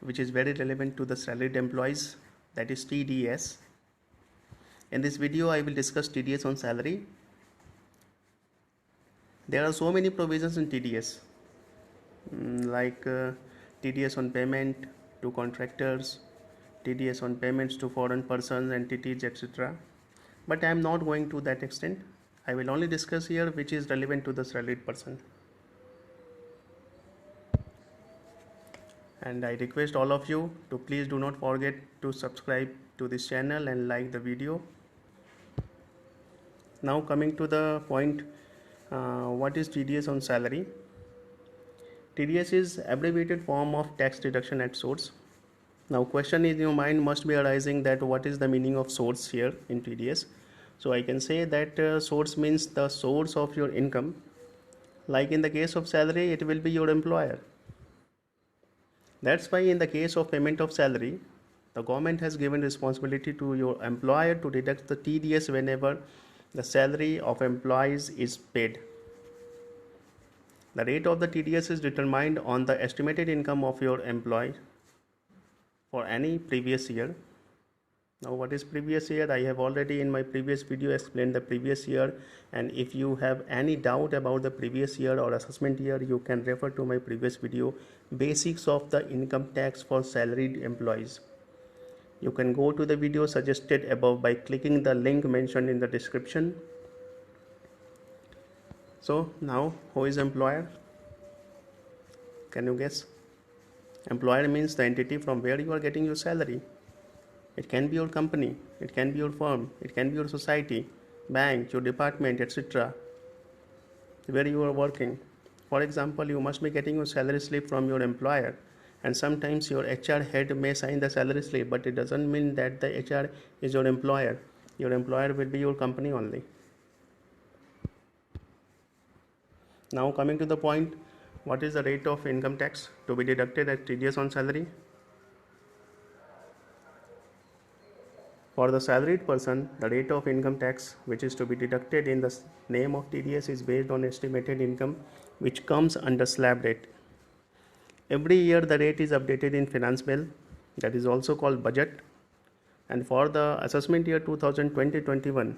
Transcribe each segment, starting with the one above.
which is very relevant to the salaried employees, that is TDS. In this video I will discuss TDS on salary. There are so many provisions in TDS, like TDS on payment to contractors, TDS on payments to foreign persons, entities, etc. But I am not going to that extent. I will only discuss here which is relevant to the salaried person. And I request all of you to please do not forget to subscribe to this channel and like the video. Now coming to the point, what is TDS on salary? TDS is abbreviated form of tax deduction at source. Now question in your mind must be arising that what is the meaning of source here in TDS. So I can say that source means the source of your income. Like in the case of salary, it will be your employer. That's why in the case of payment of salary, the government has given responsibility to your employer to deduct the TDS whenever the salary of employees is paid. The rate of the TDS is determined on the estimated income of your employee for any previous year. Now what is previous year? I have already in my previous video explained the previous year, and if you have any doubt about the previous year or assessment year, you can refer to my previous video, basics of the income tax for salaried employees. You can go to the video suggested above by clicking the link mentioned in the description. So now who is employer? Can you guess? Employer means the entity from where you are getting your salary. It can be your company, it can be your firm, it can be your society, bank, your department, etc. where you are working. For example, you must be getting your salary slip from your employer, and sometimes your HR head may sign the salary slip, but it doesn't mean that the HR is your employer. Your employer will be your company only. Now coming to the point, what is the rate of income tax to be deducted as TDS on salary? For the salaried person, the rate of income tax which is to be deducted in the name of TDS is based on estimated income which comes under slab rate. Every year the rate is updated in finance bill, that is also called budget, and for the assessment year 2020-21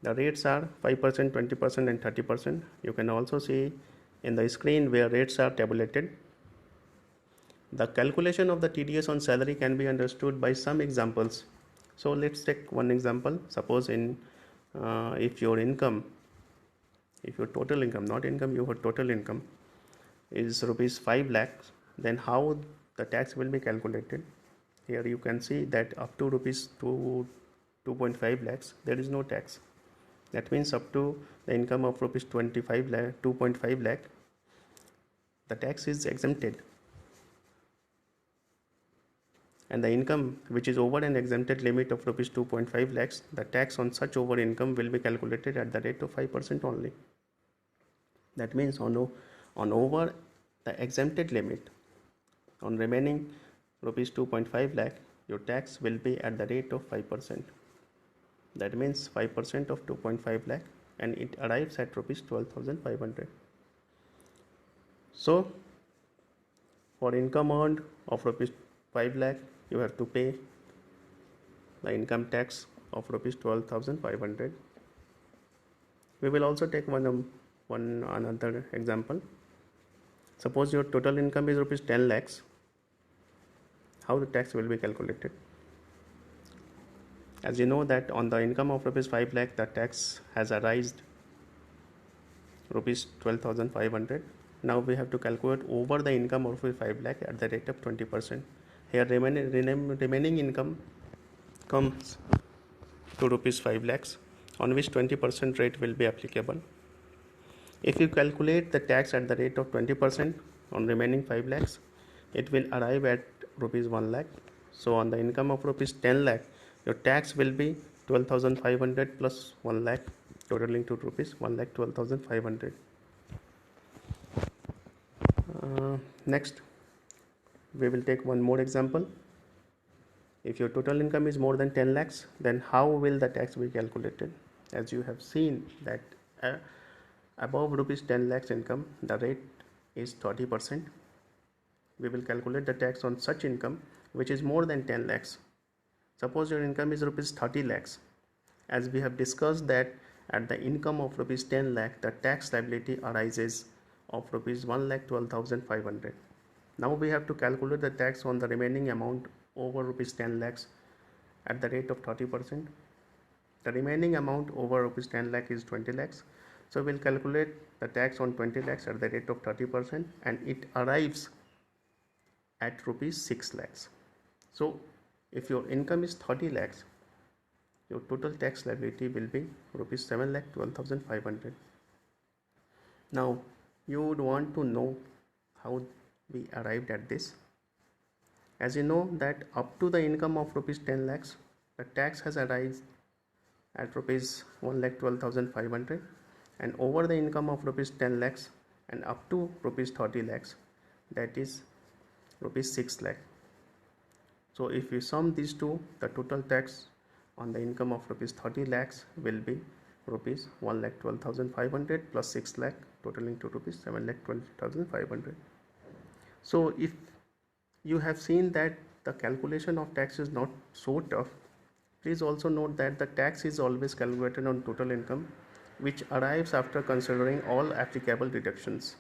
the rates are 5%, 20% and 30%. You can also see in the screen where rates are tabulated. The calculation of the TDS on salary can be understood by some examples. So let's take one example. Suppose if your total income, not income, your total income is rupees 5 lakhs, then how the tax will be calculated? Here you can see that up to rupees 2.5 lakhs there is no tax. That means up to the income of rupees 2.5 lakh, the tax is exempted. And the income which is over an exempted limit of rupees 2.5 lakhs, the tax on such over income will be calculated at the rate of 5% only. That means on over the exempted limit, on remaining rupees 2.5 lakh, your tax will be at the rate of 5%. That means 5% of 2.5 lakh, and it arrives at rupees 12,500. So for income earned of rupees 5 lakh, you have to pay the income tax of rupees 12,500. We will also take another example. Suppose your total income is rupees 10 lakhs. How the tax will be calculated? As you know that on the income of rupees 5 lakh, the tax has arisen rupees 12,500. Now we have to calculate over the income of rupees 5 lakh at the rate of 20%. Here remaining income comes to rupees 5 lakhs, on which 20% rate will be applicable. If you calculate the tax at the rate of 20% on remaining 5 lakhs, it will arrive at rupees 1 lakh. So on the income of rupees 10 lakh, your tax will be 12,500 plus 1 lakh, totaling to rupees 1,12,500. Next, we will take one more example. If your total income is more than 10 lakhs, then how will the tax be calculated? As you have seen that above rupees 10 lakhs income, the rate is 30%. we will calculate the tax on such income which is more than 10 lakhs. Suppose your income is rupees 30 lakhs. As we have discussed that at the income of rupees 10 lakh, the tax liability arises of rupees 1,12,500. Now we have to calculate the tax on the remaining amount over rupees 10 lakhs at the rate of 30%. The remaining amount over rupees 10 lakh is 20 lakhs. So we'll calculate the tax on 20 lakhs at the rate of 30%, and it arrives at rupees 6 lakhs. So if your income is 30 lakhs, your total tax liability will be rupees 7,12,500. Now you would want to know how we arrived at this. As you know that up to the income of rupees 10 lakhs, the tax has arisen at rupees 1,12,500, and over the income of rupees 10 lakhs and up to rupees 30 lakhs, that is rupees 6 lakh. So if you sum these two, the total tax on the income of rupees 30 lakhs will be rupees 1,12,500 plus 6 lakh, totaling to rupees 7,20,500. So if you have seen that the calculation of tax is not so tough, please also note that the tax is always calculated on total income, which arrives after considering all applicable deductions.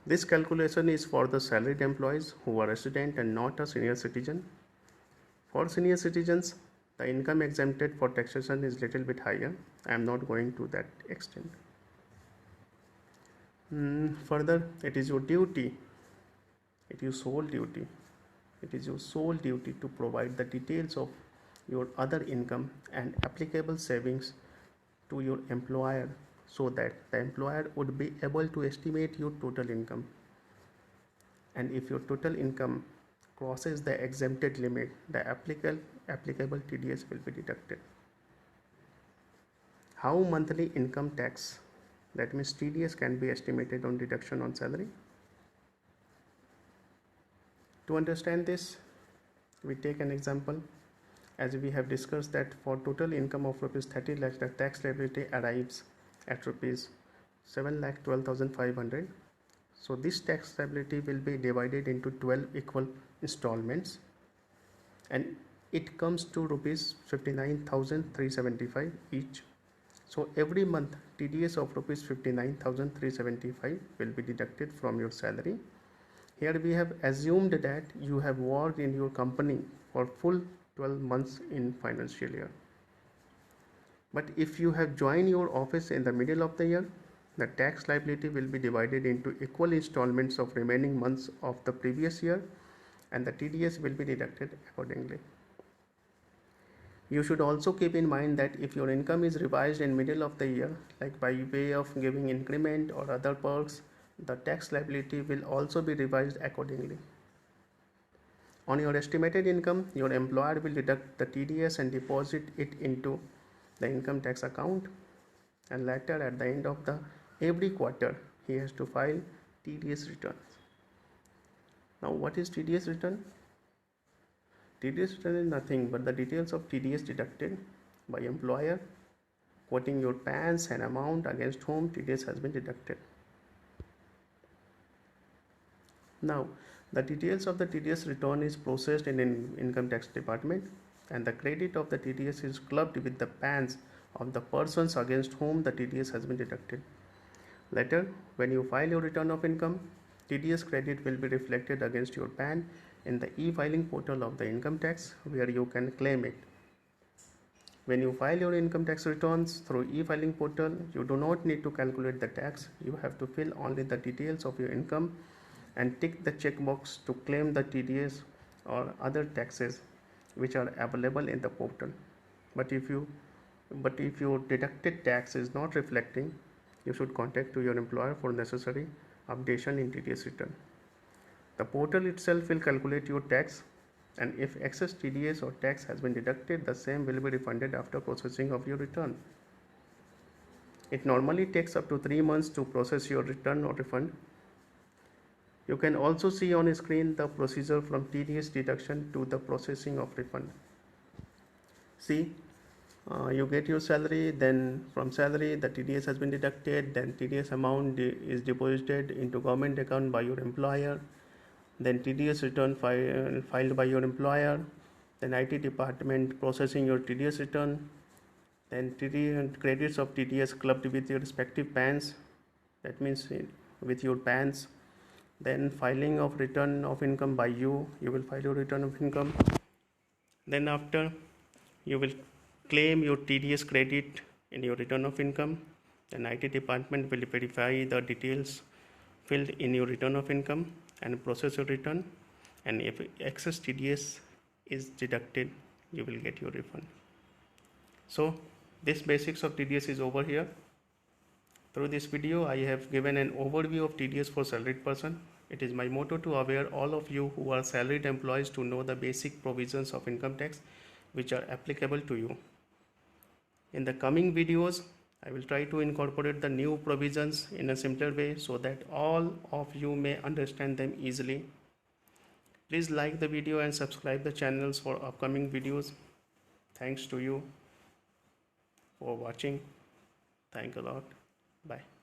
This calculation is for the salaried employees who are resident and not a senior citizen. For senior citizens, the income exempted for taxation is little bit higher. I am not going to that extent. Further, it is your duty, it is sole duty, to provide the details of your other income and applicable savings to your employer, so that the employer would be able to estimate your total income. And if your total income crosses the exempted limit, the applicable TDS will be deducted. How monthly income tax, that means TDS, can be estimated on deduction on salary? To understand this, we take an example. As we have discussed that for total income of rupees 30 lakhs, the tax liability arrives at rupees 7,12,500. So this tax liability will be divided into 12 equal installments, and it comes to rupees 59,375 each. So every month TDS of rupees 59,375 will be deducted from your salary. Here we have assumed that you have worked in your company for full 12 months in financial year. But if you have joined your office in the middle of the year, the tax liability will be divided into equal installments of remaining months of the previous year, and the TDS will be deducted accordingly. You should also keep in mind that if your income is revised in middle of the year, like by way of giving increment or other perks, the tax liability will also be revised accordingly. On your estimated income, your employer will deduct the TDS and deposit it into the income tax account, and later at the end of the every quarter he has to file TDS returns. Now what is TDS return? TDS return is nothing but the details of TDS deducted by employer, quoting your PANs and amount against whom TDS has been deducted. Now the details of the TDS return is processed in income tax department, and the credit of the TDS is clubbed with the PANs of the persons against whom the TDS has been deducted. Later, when you file your return of income, TDS credit will be reflected against your PAN in the e-filing portal of the income tax, where you can claim it. When you file your income tax returns through e-filing portal, you do not need to calculate the tax. You have to fill only the details of your income and tick the checkbox to claim the TDS or other taxes which are available in the portal. But if your deducted tax is not reflecting, you should contact to your employer for necessary updation in TDS return. The portal itself will calculate your tax, and if excess TDS or tax has been deducted, the same will be refunded after processing of your return. It normally takes up to 3 months to process your return or refund. You can also see on screen the procedure from TDS deduction to the processing of refund. See, you get your salary, then from salary the TDS has been deducted, then TDS amount is deposited into government account by your employer, then TDS return filed by your employer, then IT department processing your TDS return, then credits of TDS clubbed with your respective PANs, that means with your PANs, then filing of return of income by you will file your return of income. Then after, you will claim your TDS credit in your return of income. Then IT department will verify the details filled in your return of income and process your return, and if excess TDS is deducted, you will get your refund. So this basics of TDS is over here. Through this video, I have given an overview of TDS for salaried person. It is my motto to aware all of you who are salaried employees to know the basic provisions of income tax which are applicable to you. In the coming videos, I will try to incorporate the new provisions in a simpler way so that all of you may understand them easily. Please like the video and subscribe the channels for upcoming videos. Thanks to you for watching. Thank a lot. Bye.